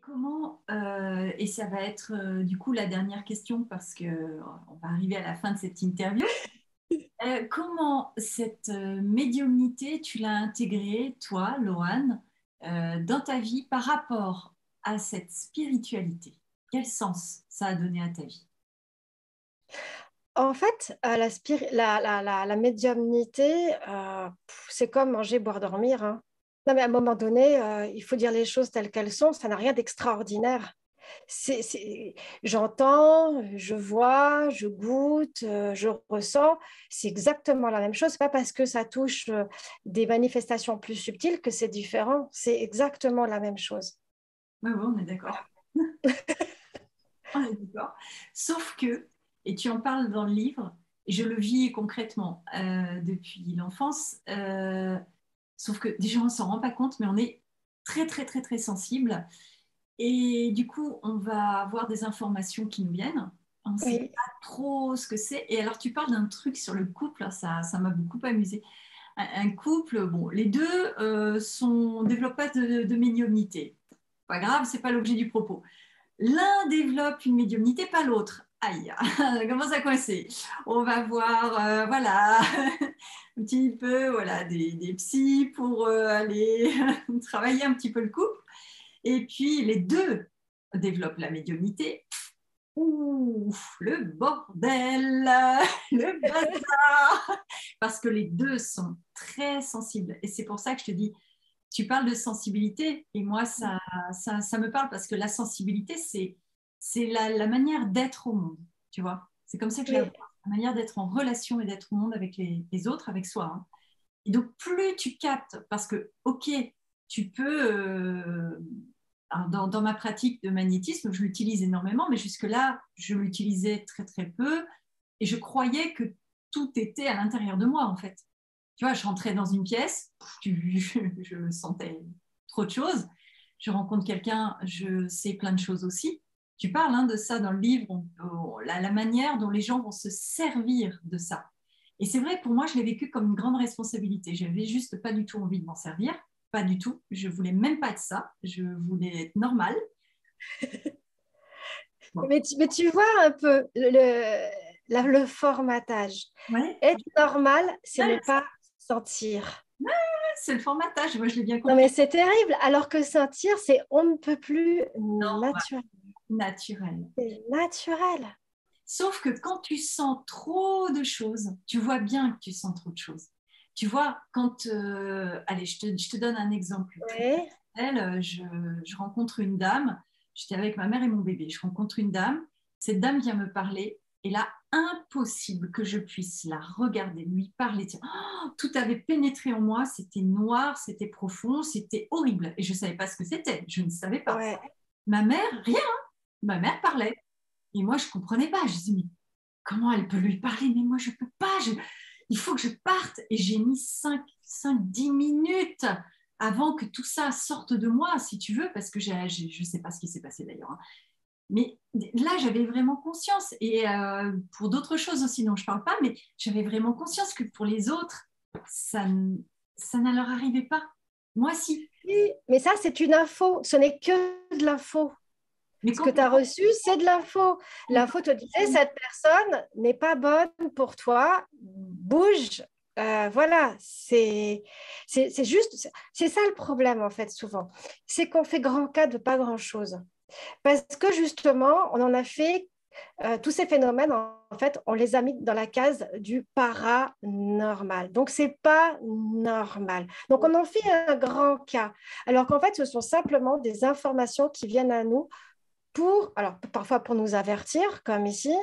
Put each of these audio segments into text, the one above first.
comment, et ça va être du coup la dernière question parce que on va arriver à la fin de cette interview. Comment cette médiumnité, tu l'as intégrée, toi, Loane, dans ta vie par rapport à cette spiritualité? Quel sens ça a donné à ta vie? En fait, la médiumnité, c'est comme manger, boire, dormir, hein. Non, mais à un moment donné, il faut dire les choses telles qu'elles sont. Ça n'a rien d'extraordinaire. J'entends, je vois, je goûte, je ressens. C'est exactement la même chose. C'est pas parce que ça touche des manifestations plus subtiles que c'est différent. C'est exactement la même chose. Ouais, ouais, on est Voilà. d'accord. On est d'accord. Sauf que, et tu en parles dans le livre, et je le vis concrètement depuis l'enfance, sauf que déjà on ne s'en rend pas compte, mais on est très très très très sensible. Et du coup, on va avoir des informations qui nous viennent. On ne sait Oui, pas trop ce que c'est. Et alors, tu parles d'un truc sur le couple, ça m'a beaucoup amusé. Un couple, bon, les deux développent pas de médiumnité. Pas grave, c'est pas l'objet du propos. L'un développe une médiumnité, pas l'autre. Aïe, comment ça coincer? On va voir, voilà, un petit peu, voilà, des psys pour aller travailler un petit peu le couple. Et puis les deux développent la médiumnité. Ouh, le bordel, le bazar, parce que les deux sont très sensibles. Et c'est pour ça que je te dis, tu parles de sensibilité, et moi, ça me parle parce que la sensibilité, c'est la manière d'être au monde, tu vois. C'est comme ça que je la vois, oui. la manière d'être en relation et d'être au monde avec les autres, avec soi, hein. Et donc, plus tu captes, parce que, ok, tu peux, dans ma pratique de magnétisme, je l'utilise énormément, mais jusque-là, je l'utilisais très, très peu, et je croyais que tout était à l'intérieur de moi, en fait. Tu vois, je rentrais dans une pièce, je sentais trop de choses. Je rencontre quelqu'un, je sais plein de choses aussi. Tu parles de ça dans le livre, la manière dont les gens vont se servir de ça. Et c'est vrai, pour moi, je l'ai vécu comme une grande responsabilité. Je n'avais juste pas du tout envie de m'en servir, pas du tout. Je voulais même pas être ça. Je voulais être normale. Bon. Mais tu vois un peu le formatage. Ouais, Être normal, ce n'est ouais, pas sentir. c'est le formatage. Moi, je l'ai bien Non, mais compris. c'est terrible. Alors que sentir, c'est on ne peut plus naturel. Naturel. C'est naturel. Sauf que quand tu sens trop de choses, tu vois bien que tu sens trop de choses. Tu vois, quand... allez, je te donne un exemple très Oui, personnel. Je rencontre une dame, j'étais avec ma mère et mon bébé, je rencontre une dame, cette dame vient me parler, et là, impossible que je puisse la regarder, lui parler. Tiens, oh, tout avait pénétré en moi, c'était noir, c'était profond, c'était horrible. Et je ne savais pas ce que c'était, je ne savais pas. ouais. Ma mère, rien, ma mère parlait. Et moi, je ne comprenais pas. Je disais, mais comment elle peut lui parler? Mais moi, je ne peux pas. Il faut que je parte. Et j'ai mis 5-10 minutes avant que tout ça sorte de moi, si tu veux, parce que je ne sais pas ce qui s'est passé d'ailleurs, hein. Mais là, j'avais vraiment conscience. Et pour d'autres choses aussi dont je ne parle pas, mais j'avais vraiment conscience que pour les autres, ça ne leur arrivait pas. Moi, si. Oui, mais ça, c'est une info. Ce n'est que de l'info. Mais Ce que tu as reçu, c'est de l'info. L'info te disait, cette personne n'est pas bonne pour toi, bouge. Voilà, c'est juste, c'est ça le problème en fait souvent. C'est qu'on fait grand cas de pas grand-chose. Parce que justement, on en a fait, tous ces phénomènes, en fait, on les a mis dans la case du paranormal. Donc, c'est pas normal. Donc, on en fait un grand cas. Alors qu'en fait, ce sont simplement des informations qui viennent à nous alors parfois pour nous avertir, comme ici,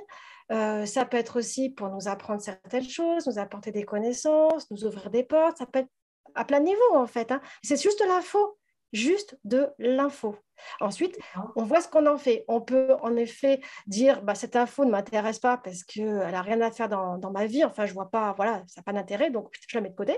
ça peut être aussi pour nous apprendre certaines choses, nous apporter des connaissances, nous ouvrir des portes, ça peut être à plein niveau en fait, hein. C'est juste de l'info, juste de l'info. Ensuite, on voit ce qu'on en fait. On peut en effet dire, bah, cette info ne m'intéresse pas parce qu'elle n'a rien à faire dans ma vie, enfin je vois pas, voilà, ça n'a pas d'intérêt, donc je la mets de côté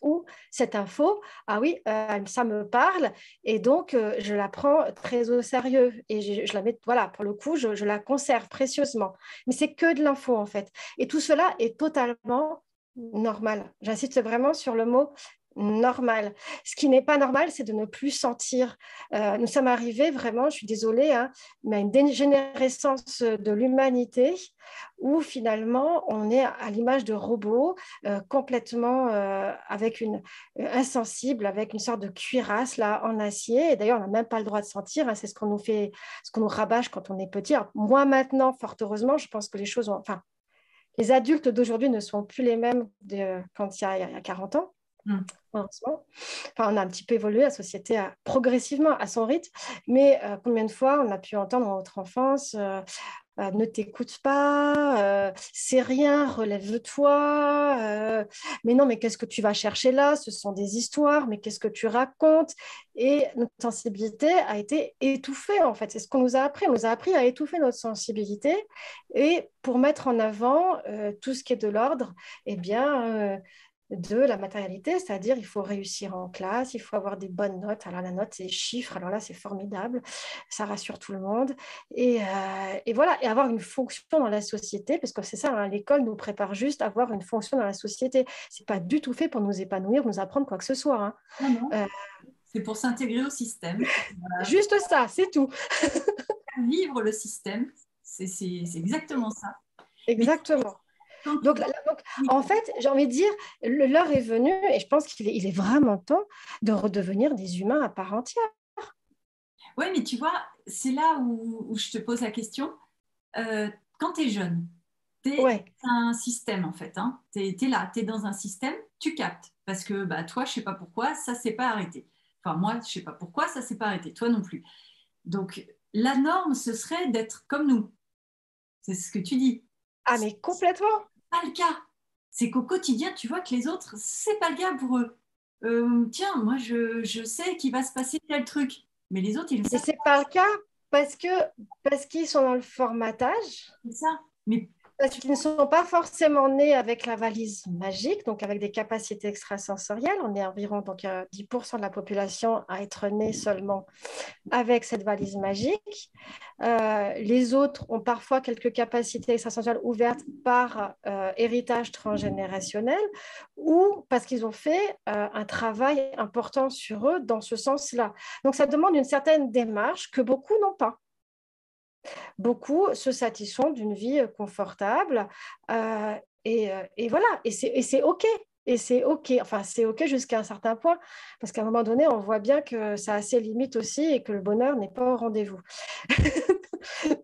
ou cette info, ah oui, ça me parle et donc je la prends très au sérieux et je la mets, voilà, pour le coup, je la conserve précieusement. Mais c'est que de l'info en fait. Et tout cela est totalement normal. J'insiste vraiment sur le mot normal. Ce qui n'est pas normal, c'est de ne plus sentir. Nous sommes arrivés vraiment, je suis désolée, hein, mais à une dégénérescence de l'humanité où finalement on est à l'image de robots complètement avec insensible, avec une sorte de cuirasse là en acier. Et d'ailleurs, on n'a même pas le droit de sentir. Hein, c'est ce qu'on nous fait, ce qu'on nous rabâche quand on est petit. Alors, moi maintenant, fort heureusement, je pense que les choses ont, enfin, les adultes d'aujourd'hui ne sont plus les mêmes quand il y a 40 ans. Mm. Heureusement. Enfin, on a un petit peu évolué, la société a progressivement à son rythme, mais combien de fois on a pu entendre dans notre enfance ne t'écoute pas, c'est rien, relève-toi, mais non, mais qu'est-ce que tu vas chercher là? Ce sont des histoires, mais qu'est-ce que tu racontes? Et notre sensibilité a été étouffée, en fait. C'est ce qu'on nous a appris. On nous a appris à étouffer notre sensibilité et pour mettre en avant tout ce qui est de l'ordre, eh bien, de la matérialité, c'est-à-dire il faut réussir en classe, il faut avoir des bonnes notes. Alors la note, c'est les chiffres, alors là, c'est formidable, ça rassure tout le monde. Et voilà, et avoir une fonction dans la société, parce que c'est ça, hein, l'école nous prépare juste à avoir une fonction dans la société. C'est pas du tout fait pour nous épanouir, nous apprendre quoi que ce soit. Hein. Non, non, Euh, c'est pour s'intégrer au système. Voilà. juste ça, c'est tout. Vivre le système, c'est exactement ça. Mais Exactement. quand tu... Donc, en fait, j'ai envie de dire, l'heure est venue, et je pense il est vraiment temps de redevenir des humains à part entière. Oui, mais tu vois, c'est là où je te pose la question. Quand tu es jeune, tu es Ouais. un système en fait. Hein. Tu es là, tu es dans un système, tu captes. Parce que bah, toi, je ne sais pas pourquoi, ça ne s'est pas arrêté. Enfin, moi, je ne sais pas pourquoi, ça ne s'est pas arrêté. Toi non plus. Donc, la norme, ce serait d'être comme nous. C'est ce que tu dis. Ah, mais complètement. Pas le cas. C'est qu'au quotidien, tu vois que les autres, c'est pas le cas pour eux. Tiens, moi, je sais qu'il va se passer tel truc, mais les autres, ils le Et savent c'est pas le cas parce que parce qu'ils sont dans le formatage, pas ça. Mais parce tu qu'ils ne sont pas forcément nés avec la valise magique, donc avec des capacités extrasensorielles. On est environ donc 10% de la population à être née seulement avec cette valise magique. Les autres ont parfois quelques capacités extrasensorielles ouvertes par héritage transgénérationnel ou parce qu'ils ont fait un travail important sur eux dans ce sens-là. Donc ça demande une certaine démarche que beaucoup n'ont pas. Beaucoup se satisfont d'une vie confortable et voilà, et c'est OK. Et c'est OK, enfin c'est OK jusqu'à un certain point, parce qu'à un moment donné, on voit bien que ça a ses limites aussi et que le bonheur n'est pas au rendez-vous.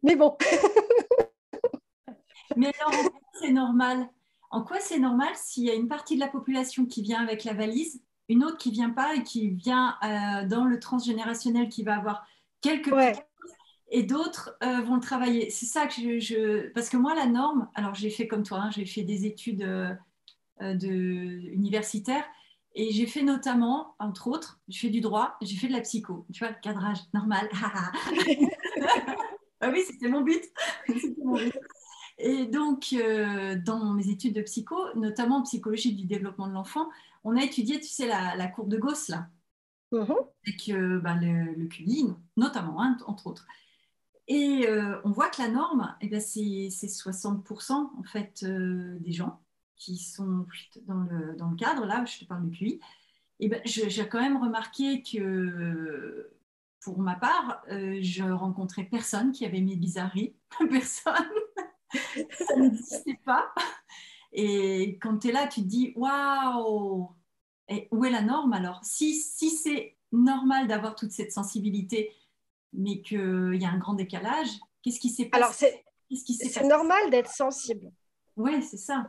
Mais bon, Mais alors, en quoi c'est normal? En quoi c'est normal s'il y a une partie de la population qui vient avec la valise, une autre qui vient pas et qui vient dans le transgénérationnel qui va avoir quelques petites ouais. et d'autres vont le travailler. C'est ça que Parce que moi, la norme, alors j'ai fait comme toi, hein, j'ai fait des études universitaires et j'ai fait notamment, entre autres, j'ai fait du droit, j'ai fait de la psycho. Tu vois, le cadrage normal. Ah oui, c'était mon but. C'était mon but. Et donc, dans mes études de psycho, notamment en psychologie du développement de l'enfant, on a étudié, tu sais, la courbe de Gauss, là, Mhm. avec ben, le QI, notamment, hein, entre autres. Et on voit que la norme, eh ben, c'est 60% en fait, des gens qui sont dans le cadre, là, je te parle du QI. Et ben, j'ai quand même remarqué que pour ma part, je rencontrais personne qui avait mes bizarreries. Personne. Ça n'existait pas. Et quand tu es là, tu te dis, waouh, et où est la norme alors? Si c'est normal d'avoir toute cette sensibilité, mais qu'il y a un grand décalage, qu'est-ce qui s'est Alors, passé? Qu'est-ce qui s'est c'est passé? normal d'être sensible. Ouais, c'est ça.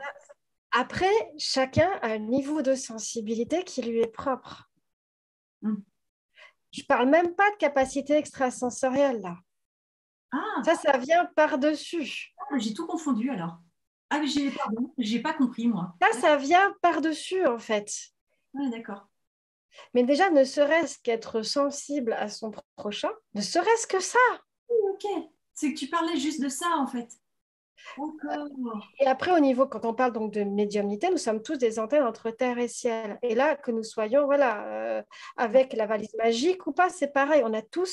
Après, chacun a un niveau de sensibilité qui lui est propre. Hum. Je parle même pas de capacité extrasensorielle, là. Ah, Ça vient par-dessus. j'ai tout confondu alors. Ah, mais pardon, j'ai pas compris moi. Ça vient par-dessus, en fait. Ouais, d'accord. Mais déjà, ne serait-ce qu'être sensible à son prochain, ne serait-ce que ça. Ok, c'est que tu parlais juste de ça en fait. D'accord. Et après, au niveau, quand on parle donc de médiumnité, nous sommes tous des antennes entre terre et ciel. Et là, que nous soyons, voilà, avec la valise magique ou pas, c'est pareil.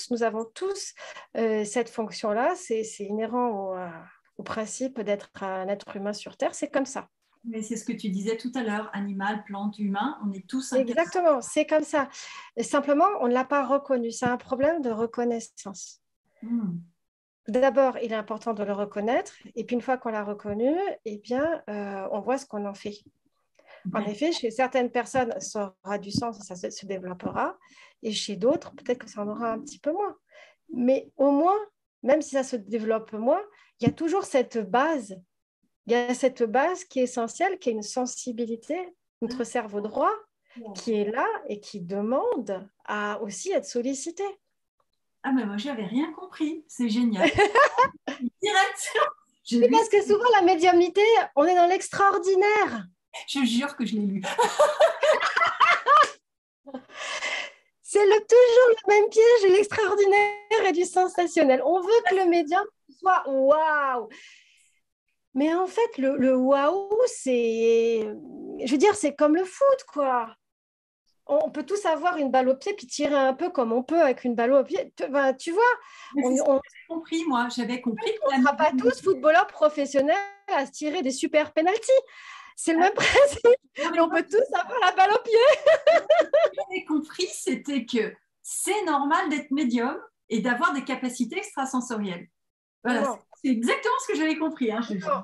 Nous avons tous cette fonction-là. C'est inhérent au principe d'être un être humain sur terre. C'est comme ça. Mais c'est ce que tu disais tout à l'heure, animal, plante, humain, on est tous interdits. Exactement, c'est comme ça. Et simplement, on ne l'a pas reconnu. C'est un problème de reconnaissance. Hmm. D'abord, il est important de le reconnaître. Et puis, une fois qu'on l'a reconnu, eh bien, on voit ce qu'on en fait. En D'accord. effet, chez certaines personnes, ça aura du sens, ça se développera. Et chez d'autres, peut-être que ça en aura un petit peu moins. Mais au moins, même si ça se développe moins, il y a toujours cette base. Il y a cette base qui est essentielle, qui est une sensibilité, notre cerveau droit, qui est là et qui demande à aussi être sollicité. Ah, mais moi, j'avais rien compris. C'est génial. Direct. J'ai C'est lu, parce que souvent, la médiumnité, on est dans l'extraordinaire. je jure que je l'ai lu. C'est toujours le même piège, l'extraordinaire et du sensationnel. On veut que le médium soit waouh. Mais en fait, le waouh, c'est, je veux dire, c'est comme le foot, quoi. On peut tous avoir une balle au pied puis tirer un peu comme on peut avec une balle au pied. Ben, tu vois, Mais on c'est ne ce que j'avais compris, moi. J'avais compris que la sera pas tous médiumnité. footballeurs professionnels à se tirer des super penalties. C'est le même principe. Non, mais Mais on moi, peut tous avoir la balle au pied. ce que j'avais compris, c'était que c'est normal d'être médium et d'avoir des capacités extrasensorielles. Voilà, Non. c'est exactement ce que j'avais compris. Hein, Non.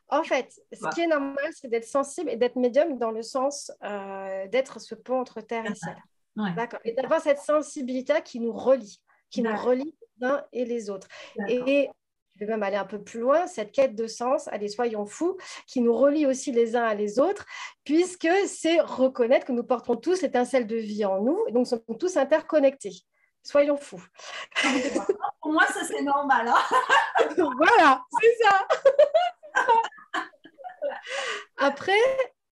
En fait, ce qui est normal, c'est d'être sensible et d'être médium dans le sens d'être ce pont entre terre et ciel. Ouais, D'accord. Et d'avoir cette sensibilité qui nous d'accord. relie les uns et les autres. D'accord. Et je vais même aller un peu plus loin, cette quête de sens, allez, soyons fous, qui nous relie aussi les uns à les autres, puisque c'est reconnaître que nous portons tous l'étincelle de vie en nous, et donc nous sommes tous interconnectés. Soyons fous. Pour moi, ça c'est normal. Hein. Voilà, c'est ça. Après,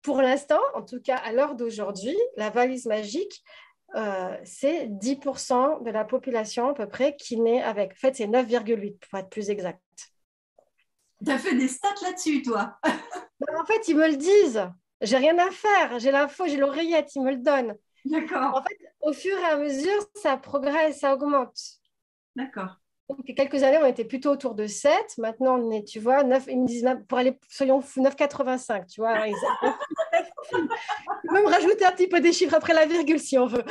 pour l'instant, en tout cas à l'heure d'aujourd'hui, la valise magique, c'est 10% de la population à peu près qui naît avec. En fait, c'est 9,8 pour être plus exact. Tu as fait des stats là-dessus, toi. Ben, en fait, ils me le disent. J'ai rien à faire. J'ai l'info, j'ai l'oreillette, ils me le donnent. D'accord. En fait, au fur et à mesure, ça progresse, ça augmente. D'accord. Donc, il y a quelques années, on était plutôt autour de 7. Maintenant, on est, tu vois, 9, ils me disent, pour aller, soyons fous, 9,85. Tu vois, alors, ils peuvent même rajouter un petit peu des chiffres après la virgule si on veut.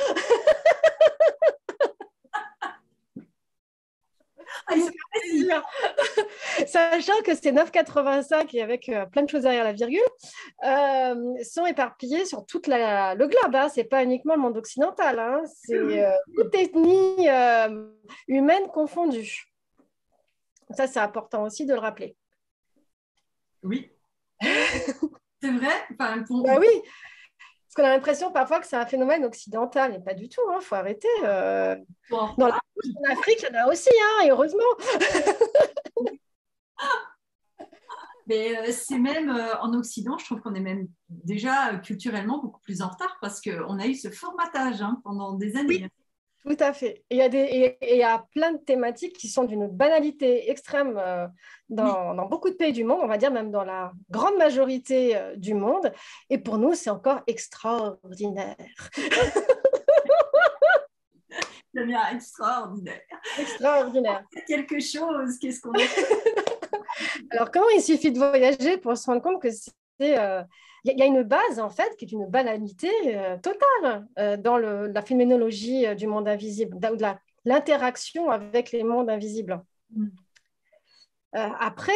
Ah, ils sont précis. Sachant que c'est 9,85 et avec plein de choses derrière la virgule, sont éparpillés sur tout le globe. Hein. Ce n'est pas uniquement le monde occidental. Hein. C'est toute ethnie humaine confondue. Ça, c'est important aussi de le rappeler. Oui. C'est vrai. Enfin, Bah oui, parce qu'on a l'impression parfois que c'est un phénomène occidental, et pas du tout. Il faut arrêter. bon. Dans l'Afrique, il y en a aussi, hein, et heureusement. Mais c'est même en Occident, je trouve qu'on est même déjà culturellement beaucoup plus en retard parce qu'on a eu ce formatage hein, pendant des années. Oui, tout à fait. Il y a plein de thématiques qui sont d'une banalité extrême Oui. dans beaucoup de pays du monde, on va dire même dans la grande majorité du monde. Et pour nous, c'est encore extraordinaire. C'est bien extraordinaire. Extraordinaire. Quelque chose, qu'est-ce qu'on a fait? Alors, comment il suffit de voyager pour se rendre compte que c'est... Il y a une base, en fait, qui est une banalité totale dans la phénoménologie du monde invisible, ou de l'interaction avec les mondes invisibles. Après,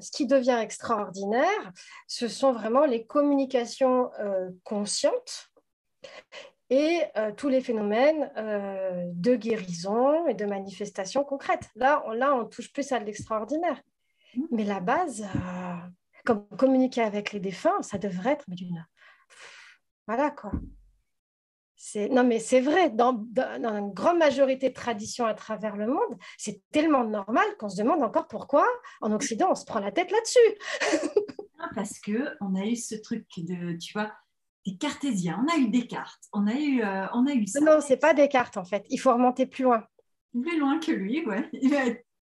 ce qui devient extraordinaire, ce sont vraiment les communications conscientes et tous les phénomènes de guérison et de manifestation concrète. Là, on touche plus à l'extraordinaire. Mais la base, comme communiquer avec les défunts, ça devrait être d'une... Voilà, quoi. Non, mais c'est vrai, dans une grande majorité de traditions à travers le monde, c'est tellement normal qu'on se demande encore pourquoi, en Occident, on se prend la tête là-dessus. Parce qu'on a eu ce truc de, tu vois, des cartésiens, on a eu Descartes, on a eu ça. Non, c'est pas Descartes, en fait. Il faut remonter plus loin. Plus loin que lui, ouais.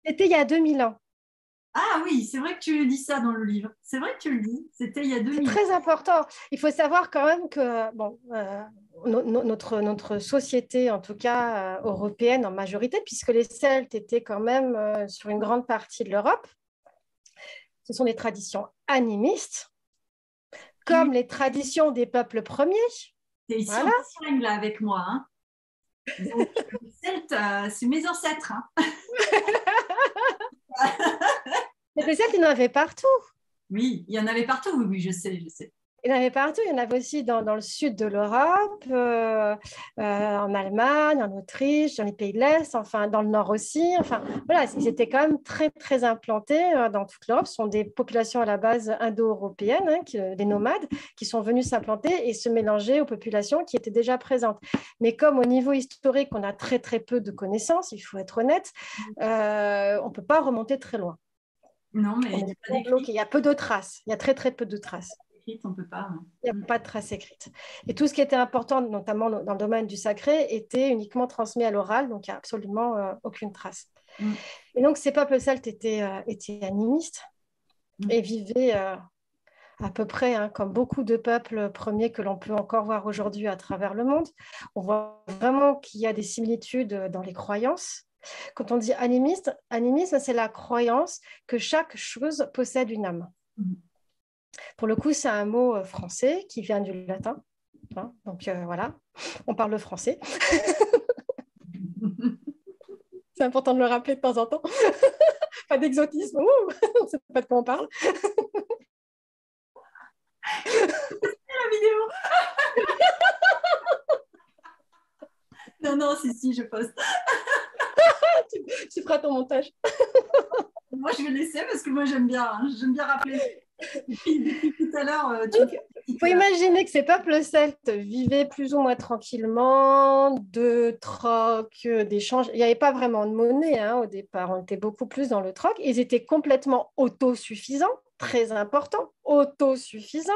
C'était il y a 2000 ans. Ah oui, c'est vrai que tu dis ça dans le livre. C'est vrai que tu le dis. C'était il y a C'est 2000 ans. très important. Il faut savoir quand même que bon, notre société, en tout cas européenne en majorité, puisque les Celtes étaient quand même sur une grande partie de l'Europe, ce sont des traditions animistes. comme les traditions des peuples premiers. Tu es ici en Voilà. Bretagne, là, avec moi. Hein. Donc, les Celtes, c'est mes ancêtres. Hein. Mais les Celtes, il y en avait partout. Oui, il y en avait partout. Oui, oui, je sais, je sais. Il y en avait partout. Il y en avait aussi dans le sud de l'Europe, en Allemagne, en Autriche, dans les pays de l'Est, enfin dans le nord aussi. Enfin, voilà, ils étaient quand même très, très implantés dans toute l'Europe. Ce sont des populations à la base indo-européennes, hein, des nomades, qui sont venus s'implanter et se mélanger aux populations qui étaient déjà présentes. Mais comme au niveau historique, on a très, très peu de connaissances, il faut être honnête, on ne peut pas remonter très loin. Non, mais On il n'y est a pas bloqué. d'écrit. Il y a peu de traces. Il y a très, très peu de traces. On ne peut pas. Hein. Il n'y a pas de traces écrites. Et tout ce qui était important, notamment dans le domaine du sacré, était uniquement transmis à l'oral, donc il n'y a absolument aucune trace. Mm. Et donc, ces peuples celtes étaient animistes et vivaient à peu près comme beaucoup de peuples premiers que l'on peut encore voir aujourd'hui à travers le monde. On voit vraiment qu'il y a des similitudes dans les croyances. Quand on dit animisme, c'est la croyance que chaque chose possède une âme. Mm. Pour le coup, c'est un mot français qui vient du latin. Hein, donc voilà, on parle le français. C'est important de le rappeler de temps en temps. Pas d'exotisme, on ne sait pas de quoi on parle. La vidéo. Non, non, si, je poste. Tu feras ton montage. Moi, je vais laisser parce que moi, j'aime bien rappeler. Depuis tout à l'heure, Il faut imaginer que ces peuples celtes vivaient plus ou moins tranquillement, de troc, d'échanges. Il n'y avait pas vraiment de monnaie au départ. On était beaucoup plus dans le troc. Ils étaient complètement autosuffisants, très important, autosuffisants.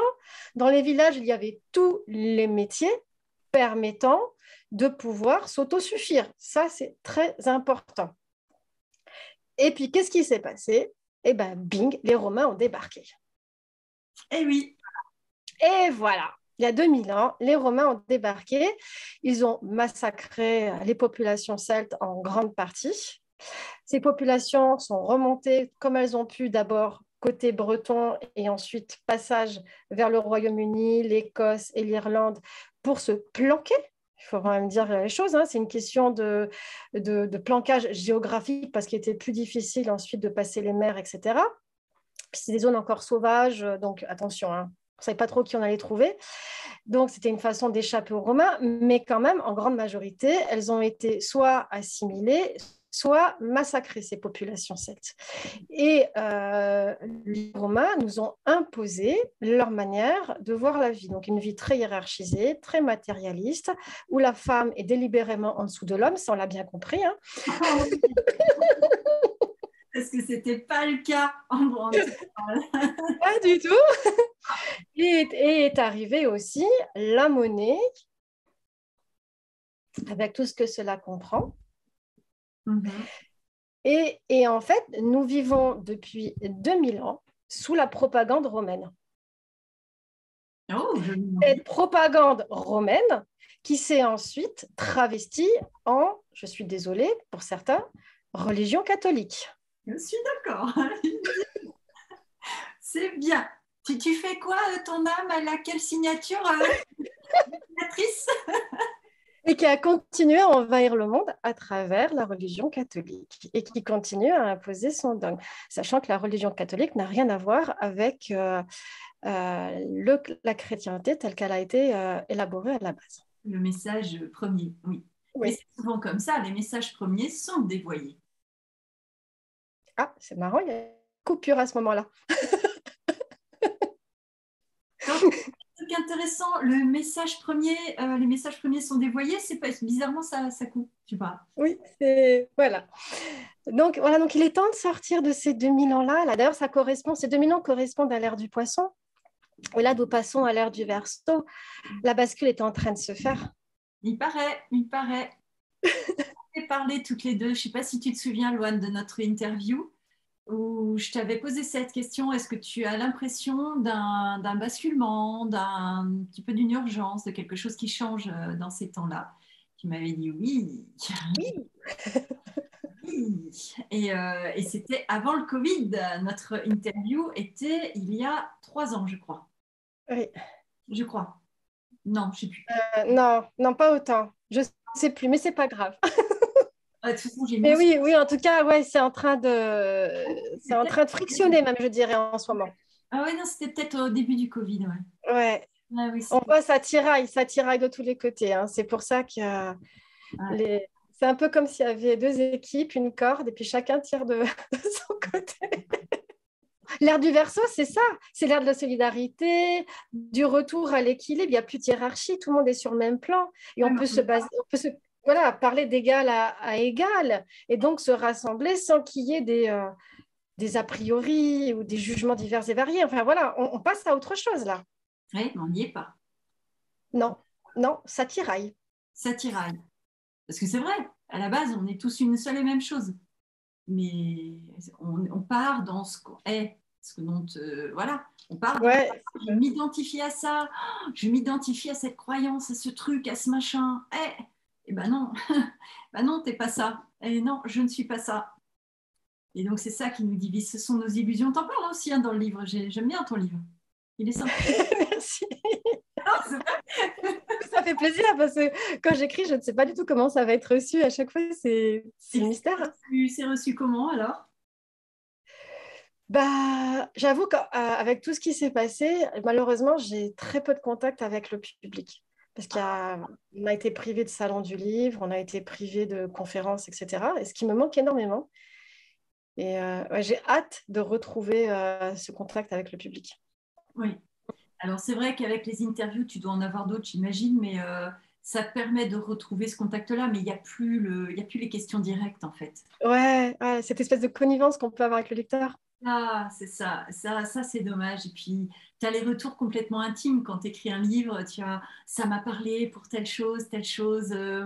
Dans les villages, il y avait tous les métiers permettant de pouvoir s'autosuffire. Ça, c'est très important. Et puis, qu'est-ce qui s'est passé? Eh bien, bing, les Romains ont débarqué. Eh oui. Et voilà, il y a 2000 ans, les Romains ont débarqué. Ils ont massacré les populations celtes en grande partie. Ces populations sont remontées comme elles ont pu d'abord côté breton et ensuite passage vers le Royaume-Uni, l'Écosse et l'Irlande pour se planquer. Il faut quand même dire les choses. C'est une question de planquage géographique parce qu'il était plus difficile ensuite de passer les mers, etc. Puis c'est des zones encore sauvages, donc attention, on ne savait pas trop qui on allait trouver. Donc, c'était une façon d'échapper aux Romains, mais quand même, en grande majorité, elles ont été soit assimilées, soit massacrées, ces populations celtes. Et les Romains nous ont imposé leur manière de voir la vie. Donc, une vie très hiérarchisée, très matérialiste, où la femme est délibérément en dessous de l'homme, ça on l'a bien compris. Parce que ce n'était pas le cas en Bretagne. Pas du tout. Et est arrivée aussi la monnaie, avec tout ce que cela comprend. Et en fait, nous vivons depuis 2000 ans sous la propagande romaine. Oh, cette propagande romaine qui s'est ensuite travestie en, je suis désolée pour certains, religion catholique. Je suis d'accord. C'est bien. Tu fais quoi, ton âme? Elle a quelle signature et qui a continué à envahir le monde à travers la religion catholique et qui continue à imposer son dogme, sachant que la religion catholique n'a rien à voir avec la chrétienté telle qu'elle a été élaborée à la base. Le message premier, oui. Oui. Mais c'est souvent comme ça, les messages premiers sont dévoyés. Ah, c'est marrant, il y a une coupure à ce moment-là. C'est intéressant, les messages premiers sont dévoyés, c'est pas bizarrement ça coupe, tu vois. Oui, c'est voilà. Donc il est temps de sortir de ces 2000 ans-là. Là, d'ailleurs, ces 2000 ans correspondent à l'ère du poisson. Et là, nous passons à l'ère du Verseau. La bascule est en train de se faire. Il paraît. On a parlé toutes les deux. Je ne sais pas si tu te souviens, Loane, de notre interview où je t'avais posé cette question. Est-ce que tu as l'impression d'un basculement, d'un petit peu d'une urgence, de quelque chose qui change dans ces temps-là? Tu m'avais dit oui. Oui. Oui. Et c'était avant le Covid. Notre interview était il y a 3 ans, je crois. Oui. je crois. Non, je ne sais plus. Non, non, pas autant. Je sais plus, mais c'est pas grave. Ah, de toute façon, j'ai Mais mon oui, oui, en tout cas, ouais, c'est c'était en peut-être. train de frictionner même, je dirais, en ce moment. Ah ouais, non, c'était peut-être au début du Covid, ouais. Ouais. Ah oui, On c'était. voit ça tiraille de tous les côtés, hein. C'est pour ça que Ouais. les... c'est un peu comme s'il y avait deux équipes, une corde, et puis chacun tire de, de son côté. L'ère du verso, c'est ça. C'est l'ère de la solidarité, du retour à l'équilibre. Il n'y a plus de hiérarchie, tout le monde est sur le même plan. Et Ouais, on mais peut se baser, on peut se, voilà, parler d'égal à égal, et donc se rassembler sans qu'il y ait des a priori ou des jugements divers et variés. Enfin voilà, on passe à autre chose là. ouais, mais on n'y est pas. Non, non, ça tiraille. Ça tiraille. Parce que c'est vrai, à la base, on est tous une seule et même chose. Mais on part dans ce qu'on est. Ce que dont, voilà, on part dans Ouais, je m'identifie à ça, je m'identifie à cette croyance, à ce truc, à ce machin. Eh ben non, ben non, t'es pas ça. Et non, je ne suis pas ça. Et donc c'est ça qui nous divise, ce sont nos illusions. T'en parles aussi hein, dans le livre, j'aime bien ton livre. Il est sympa. merci. Ah, c'est vrai. Ça fait plaisir parce que quand j'écris, je ne sais pas du tout comment ça va être reçu. À chaque fois, c'est Et le mystère, hein. c'est reçu comment alors? Bah, j'avoue qu'avec tout ce qui s'est passé, malheureusement, j'ai très peu de contact avec le public. Parce qu'on a été privé de salon du livre, on a été privé de conférences, etc. Et ce qui me manque énormément. Et ouais, j'ai hâte de retrouver ce contact avec le public. Oui. Alors c'est vrai qu'avec les interviews, tu dois en avoir d'autres, j'imagine, mais ça te permet de retrouver ce contact-là, mais il y a plus les questions directes en fait. Ouais, ouais, cette espèce de connivence qu'on peut avoir avec le lecteur. Ah, c'est ça c'est dommage. Et puis, tu as les retours complètement intimes quand tu écris un livre, tu as ça m'a parlé pour telle chose,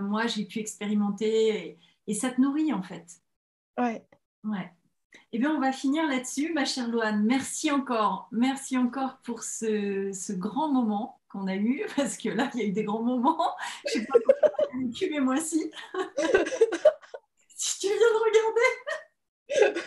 moi j'ai pu expérimenter, et ça te nourrit en fait. Ouais. Ouais. Eh bien, on va finir là-dessus, ma chère Loane. Merci encore pour ce grand moment qu'on a eu, parce que là, il y a eu des grands moments. Je ne sais pas comment tu as vécu, mais moi aussi. Si tu viens de regarder,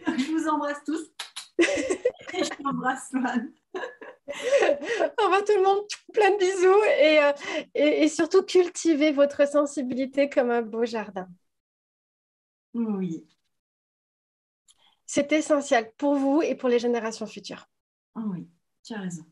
je vous embrasse tous et je t'embrasse, Loane. Au revoir tout le monde, plein de bisous et surtout cultivez votre sensibilité comme un beau jardin. Oui, C'est essentiel pour vous et pour les générations futures. oui, tu as raison.